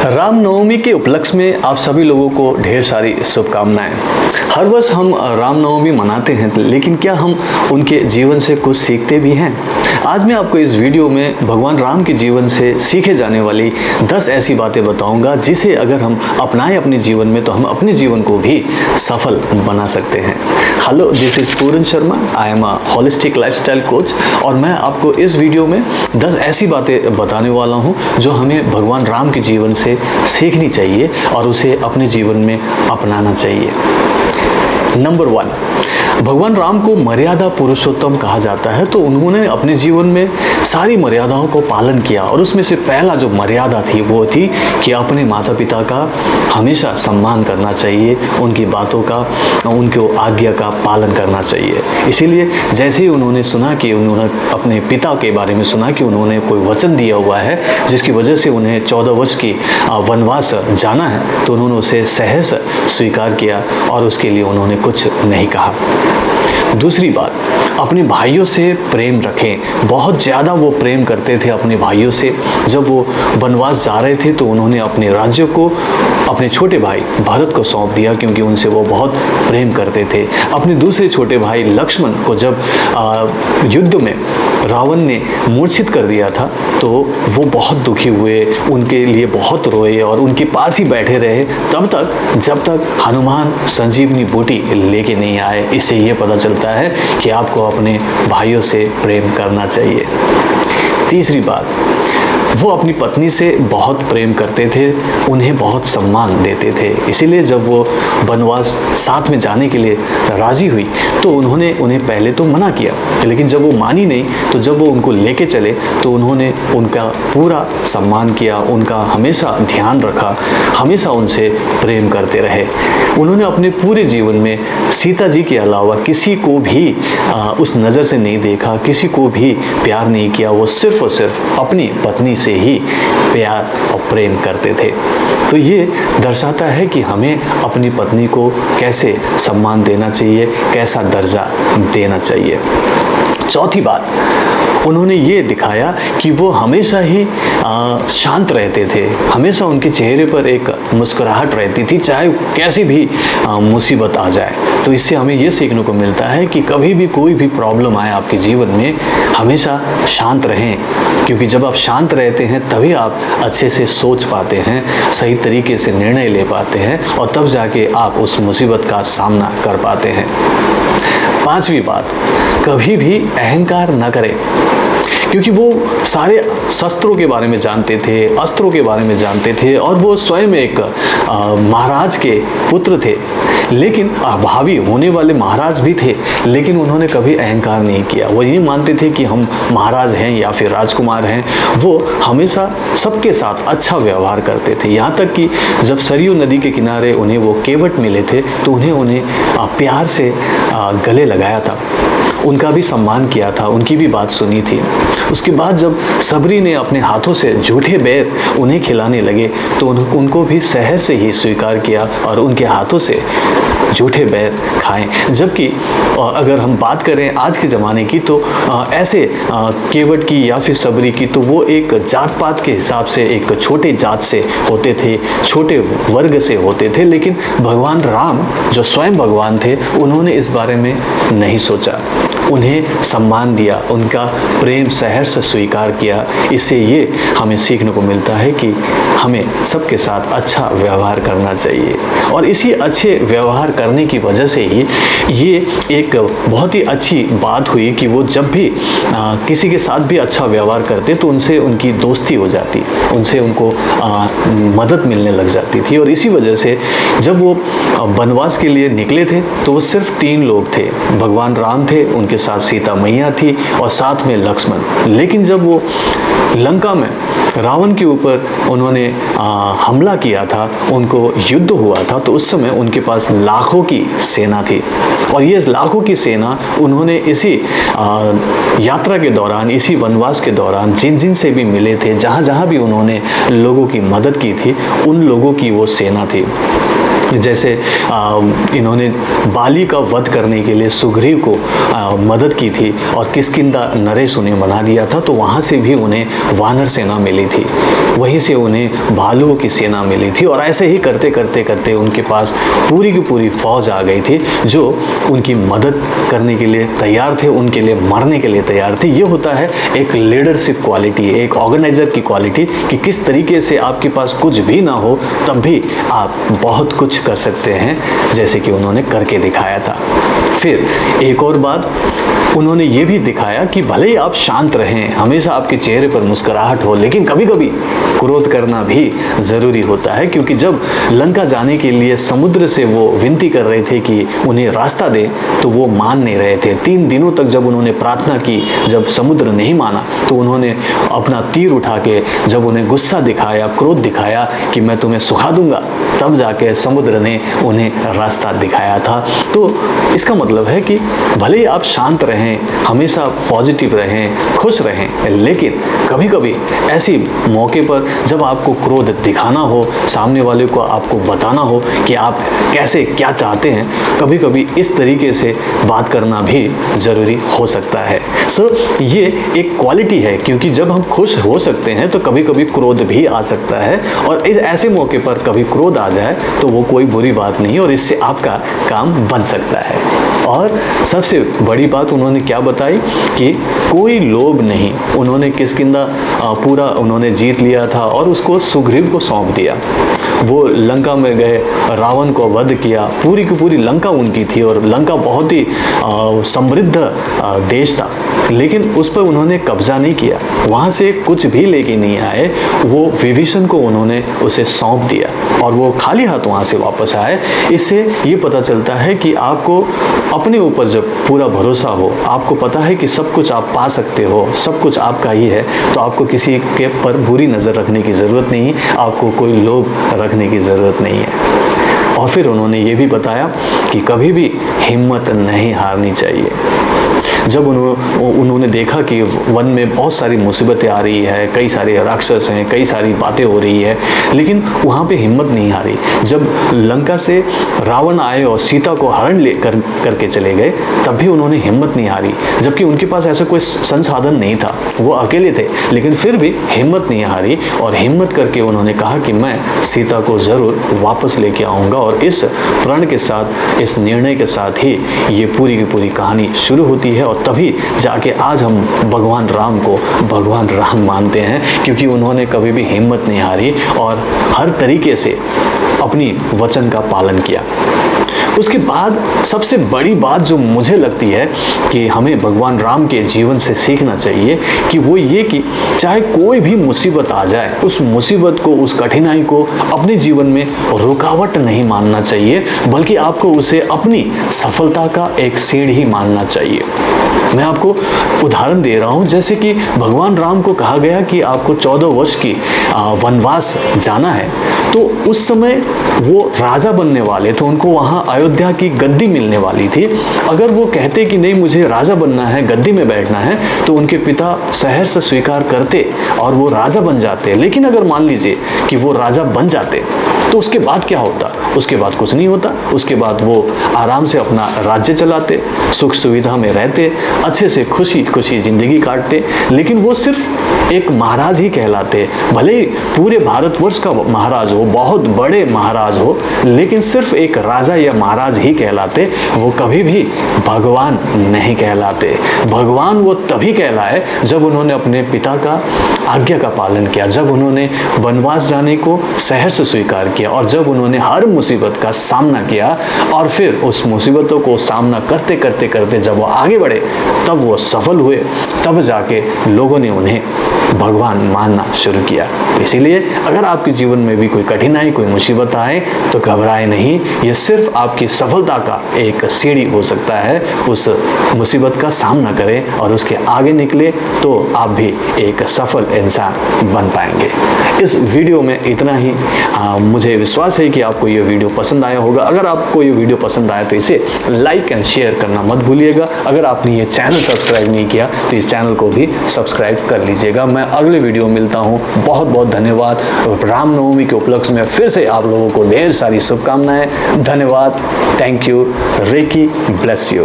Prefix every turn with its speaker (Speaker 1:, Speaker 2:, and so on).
Speaker 1: रामनवमी के उपलक्ष्य में आप सभी लोगों को ढेर सारी शुभकामनाएं। हर वर्ष हम रामनवमी मनाते हैं, लेकिन क्या हम उनके जीवन से कुछ सीखते भी हैं? आज मैं आपको इस वीडियो में भगवान राम के जीवन से सीखे जाने वाली 10 ऐसी बातें बताऊंगा जिसे अगर हम अपनाएं अपने जीवन में तो हम अपने जीवन को भी सफल बना सकते हैं। Hello, this is Puran Sharma. I am a holistic lifestyle coach और मैं आपको इस वीडियो में 10 ऐसी बातें बताने वाला हूं जो हमें भगवान राम के जीवन से सीखनी चाहिए और उसे अपने जीवन में अपनाना चाहिए। नंबर 1, भगवान राम को मर्यादा पुरुषोत्तम कहा जाता है। तो उन्होंने अपने जीवन में सारी मर्यादाओं को पालन किया और उसमें से पहला जो मर्यादा थी वो थी कि अपने माता पिता का हमेशा सम्मान करना चाहिए, उनकी बातों का, उनके आज्ञा का पालन करना चाहिए। इसीलिए जैसे ही उन्होंने सुना कि उन्होंने अपने पिता के बारे में सुना कि उन्होंने कोई वचन दिया हुआ है जिसकी वजह से उन्हें 14 वर्ष की वनवास जाना है, तो उन्होंने उसे सहर्ष स्वीकार किया और उसके लिए उन्होंने कुछ नहीं कहा। दूसरी बात, अपने भाइयों से प्रेम रखें। बहुत ज़्यादा वो प्रेम करते थे अपने भाइयों से। जब वो वनवास जा रहे थे तो उन्होंने अपने राज्य को अपने छोटे भाई भरत को सौंप दिया क्योंकि उनसे वो बहुत प्रेम करते थे। अपने दूसरे छोटे भाई लक्ष्मण को जब युद्ध में रावण ने मूर्छित कर दिया था तो वो बहुत दुखी हुए, उनके लिए बहुत रोए और उनके पास ही बैठे रहे तब तक जब तक हनुमान संजीवनी बूटी लेके नहीं आए। इससे ये पता चलता है कि आपको अपने भाइयों से प्रेम करना चाहिए। तीसरी बात, वो अपनी पत्नी से बहुत प्रेम करते थे, उन्हें बहुत सम्मान देते थे। इसीलिए जब वो वनवास साथ में जाने के लिए राजी हुई तो उन्होंने उन्हें पहले तो मना किया, लेकिन जब वो मानी नहीं तो जब वो उनको लेके चले तो उन्होंने उनका पूरा सम्मान किया, उनका हमेशा ध्यान रखा, हमेशा उनसे प्रेम करते रहे। उन्होंने अपने पूरे जीवन में सीता जी के अलावा किसी को भी उस नज़र से नहीं देखा, किसी को भी प्यार नहीं किया। वो सिर्फ और सिर्फ अपनी पत्नी से ही प्यार और प्रेम करते थे। तो ये दर्शाता है कि हमें अपनी पत्नी को कैसे सम्मान देना चाहिए, कैसा दर्जा देना चाहिए। चौथी बात, उन्होंने ये दिखाया कि वो हमेशा ही शांत रहते थे, हमेशा उनके चेहरे पर एक मुस्कुराहट रहती थी चाहे कैसी भी मुसीबत आ जाए। तो इससे हमें ये सीखने को मिलता है कि कभी भी कोई भी प्रॉब्लम आए आपके जीवन में हमेशा शांत रहें, क्योंकि जब आप शांत रहते हैं तभी आप अच्छे से सोच पाते हैं, सही तरीके से निर्णय ले पाते हैं और तब जाके आप उस मुसीबत का सामना कर पाते हैं। पांचवी बात, कभी भी अहंकार न करें, क्योंकि वो सारे शस्त्रों के बारे में जानते थे, अस्त्रों के बारे में जानते थे और वो स्वयं एक महाराज के पुत्र थे, लेकिन भावी होने वाले महाराज भी थे, लेकिन उन्होंने कभी अहंकार नहीं किया। वो ये मानते थे कि हम महाराज हैं या फिर राजकुमार हैं। वो हमेशा सबके साथ अच्छा व्यवहार करते थे। यहाँ तक कि जब सरयू नदी के किनारे उन्हें वो केवट मिले थे तो उन्हें प्यार से गले लगाया था, उनका भी सम्मान किया था, उनकी भी बात सुनी थी। उसके बाद जब सबरी ने अपने हाथों से झूठे बैर उन्हें खिलाने लगे तो उनको भी सहज से ही स्वीकार किया और उनके हाथों से झूठे बैर खाएं। जबकि अगर हम बात करें आज के ज़माने की तो ऐसे केवट की या फिर सबरी की तो वो एक जात पात के हिसाब से एक छोटे जात से होते थे, छोटे वर्ग से होते थे, लेकिन भगवान राम जो स्वयं भगवान थे उन्होंने इस बारे में नहीं सोचा, उन्हें सम्मान दिया, उनका प्रेम सहर्ष स्वीकार किया। इससे ये हमें सीखने को मिलता है कि हमें सबके साथ अच्छा व्यवहार करना चाहिए और इसी अच्छे व्यवहार करने की वजह से ही ये एक बहुत ही अच्छी बात हुई कि वो जब भी किसी के साथ भी अच्छा व्यवहार करते तो उनसे उनकी दोस्ती हो जाती, उनसे उनको मदद मिलने लग जाती थी। और इसी वजह से जब वो वनवास के लिए निकले थे तो वो सिर्फ 3 लोग थे, भगवान राम थे, उनके साथ सीता मैया थी और साथ में लक्ष्मण। लेकिन जब वो लंका में रावण के ऊपर उन्होंने हमला किया था, उनको युद्ध हुआ था, तो उस समय उनके पास लाखों की सेना थी और ये लाखों की सेना उन्होंने इसी यात्रा के दौरान, इसी वनवास के दौरान जिन जिन से भी मिले थे, जहाँ जहाँ भी उन्होंने लोगों की मदद की थी, उन लोगों की वो सेना थी। जैसे इन्होंने बाली का वध करने के लिए सुग्रीव को मदद की थी और किष्किंधा नरेश उन्हें बना दिया था, तो वहाँ से भी उन्हें वानर सेना मिली थी, वहीं से उन्हें भालुओं की सेना मिली थी। और ऐसे ही करते करते करते उनके पास पूरी की पूरी फौज आ गई थी जो उनकी मदद करने के लिए तैयार थे, उनके लिए मरने के लिए तैयार थी। ये होता है एक लीडरशिप क्वालिटी, एक ऑर्गेनाइजर की क्वालिटी, कि किस तरीके से आपके पास कुछ भी ना हो तब भी आप बहुत कुछ कर सकते हैं, जैसे कि उन्होंने करके दिखाया था। फिर एक और बात उन्होंने ये भी दिखाया कि भले ही आप शांत रहें, हमेशा आपके चेहरे पर मुस्कुराहट हो, लेकिन कभी कभी क्रोध करना भी ज़रूरी होता है। क्योंकि जब लंका जाने के लिए समुद्र से वो विनती कर रहे थे कि उन्हें रास्ता दे, तो वो मान नहीं रहे थे। 3 दिनों तक जब उन्होंने प्रार्थना की, जब समुद्र नहीं माना, तो उन्होंने अपना तीर उठा के जब उन्हें गुस्सा दिखाया, क्रोध दिखाया कि मैं तुम्हें सुखा दूंगा, तब जाके समुद्र ने उन्हें रास्ता दिखाया था। तो इसका मतलब है कि भले ही आप शांत रहें, हमेशा पॉजिटिव रहें, खुश रहें, लेकिन कभी कभी ऐसी मौके पर जब आपको क्रोध दिखाना हो, सामने वाले को आपको बताना हो कि आप कैसे क्या चाहते हैं, कभी कभी इस तरीके से बात करना भी ज़रूरी हो सकता है। ये एक क्वालिटी है, क्योंकि जब हम खुश हो सकते हैं तो कभी कभी क्रोध भी आ सकता है, और इस ऐसे मौके पर कभी क्रोध आ जाए तो वो कोई बुरी बात नहीं, और इससे आपका काम बन सकता है। और सबसे बड़ी बात उन्होंने क्या बताई कि कोई लोभ नहीं। उन्होंने किष्किंधा पूरा उन्होंने जीत लिया था और उसको सुग्रीव को सौंप दिया। वो लंका में गए, रावण को वध किया, पूरी की पूरी लंका उनकी थी, और लंका बहुत ही समृद्ध देश था, लेकिन उस पर उन्होंने कब्जा नहीं किया, वहाँ से कुछ भी लेके नहीं आए। वो विभीषण को उन्होंने उसे सौंप दिया और वो खाली हाथ वहाँ से वापस आए। इससे ये पता चलता है कि आपको अपने ऊपर जब पूरा भरोसा हो, आपको पता है कि सब कुछ आप पा सकते हो, सब कुछ आपका ही है, तो आपको किसी के पर बुरी नज़र रखने की ज़रूरत नहीं, आपको कोई लोभ रखने की ज़रूरत नहीं है। और फिर उन्होंने ये भी बताया कि कभी भी हिम्मत नहीं हारनी चाहिए। जब उन्होंने देखा कि वन में बहुत सारी मुसीबतें आ रही है, कई सारे राक्षस हैं, कई सारी बातें हो रही है, लेकिन वहाँ पे हिम्मत नहीं हारी। जब लंका से रावण आए और सीता को हरण ले करके चले गए, तब भी उन्होंने हिम्मत नहीं हारी, जबकि उनके पास ऐसा कोई संसाधन नहीं था, वो अकेले थे, लेकिन फिर भी हिम्मत नहीं हारी। और हिम्मत करके उन्होंने कहा कि मैं सीता को ज़रूर वापस लेके आऊँगा। और इस प्रण के साथ, इस निर्णय के साथ ही ये पूरी की पूरी कहानी शुरू होती है। और तभी जाके आज हम भगवान राम को भगवान राम मानते हैं, क्योंकि उन्होंने कभी भी हिम्मत नहीं हारी और हर तरीके से अपनी वचन का पालन किया। उसके बाद सबसे बड़ी बात जो मुझे लगती है कि हमें भगवान राम के जीवन से सीखना चाहिए, कि वो ये कि चाहे कोई भी मुसीबत आ जाए, उस मुसीबत को, उस कठिनाई को अपने जीवन में रुकावट नहीं मानना चाहिए, बल्कि आपको उसे अपनी सफलता का एक सीढ़ी मानना चाहिए। मैं आपको उदाहरण दे रहा हूँ, जैसे कि भगवान राम को कहा गया कि आपको 14 वर्ष की वनवास जाना है, तो उस समय वो राजा बनने वाले थे, उनको वहाँ अयोध्या की गद्दी मिलने वाली थी। अगर वो कहते कि नहीं मुझे राजा बनना है, गद्दी में बैठना है, तो उनके पिता सहर्ष स्वीकार करते और वो राजा बन जाते। लेकिन अगर मान लीजिए कि वो राजा बन जाते, तो उसके बाद क्या होता? उसके बाद कुछ नहीं होता। उसके बाद वो आराम से अपना राज्य चलाते, सुख सुविधा में रहते, अच्छे से खुशी खुशी जिंदगी काटते, लेकिन वो सिर्फ एक महाराज ही कहलाते। भले ही पूरे भारतवर्ष का महाराज हो, बहुत बड़े महाराज हो, लेकिन सिर्फ एक राजा या महाराज ही कहलाते, वो कभी भी भगवान नहीं कहलाते। भगवान वो तभी कहलाए जब उन्होंने अपने पिता का आज्ञा का पालन किया, जब उन्होंने वनवास जाने को सहर्ष स्वीकार किया, और जब उन्होंने हर मुसीबत का सामना किया, और फिर उस मुसीबतों को सामना करते करते करते जब वो आगे बढ़े, तब वो सफल हुए, तब जाके लोगों ने उन्हें भगवान मानना शुरू किया। इसीलिए अगर आपके जीवन में भी कोई कठिनाई, कोई मुसीबत आए, तो घबराए नहीं, ये सिर्फ आपकी सफलता का एक सीढ़ी हो सकता है। उस मुसीबत का सामना करें और उसके आगे निकले, तो आप भी एक सफल इंसान बन पाएंगे। इस वीडियो में इतना ही। मुझे मुझे विश्वास है कि आपको ये वीडियो पसंद आया होगा। अगर आपको ये वीडियो पसंद आया तो इसे लाइक एंड शेयर करना मत भूलिएगा। अगर आपने ये चैनल सब्सक्राइब नहीं किया तो इस चैनल को भी सब्सक्राइब कर लीजिएगा। मैं अगले वीडियो में मिलता हूँ। बहुत बहुत धन्यवाद। रामनवमी के उपलक्ष्य में फिर से आप लोगों को ढेर सारी शुभकामनाएं। धन्यवाद। Thank you. Reiki bless you.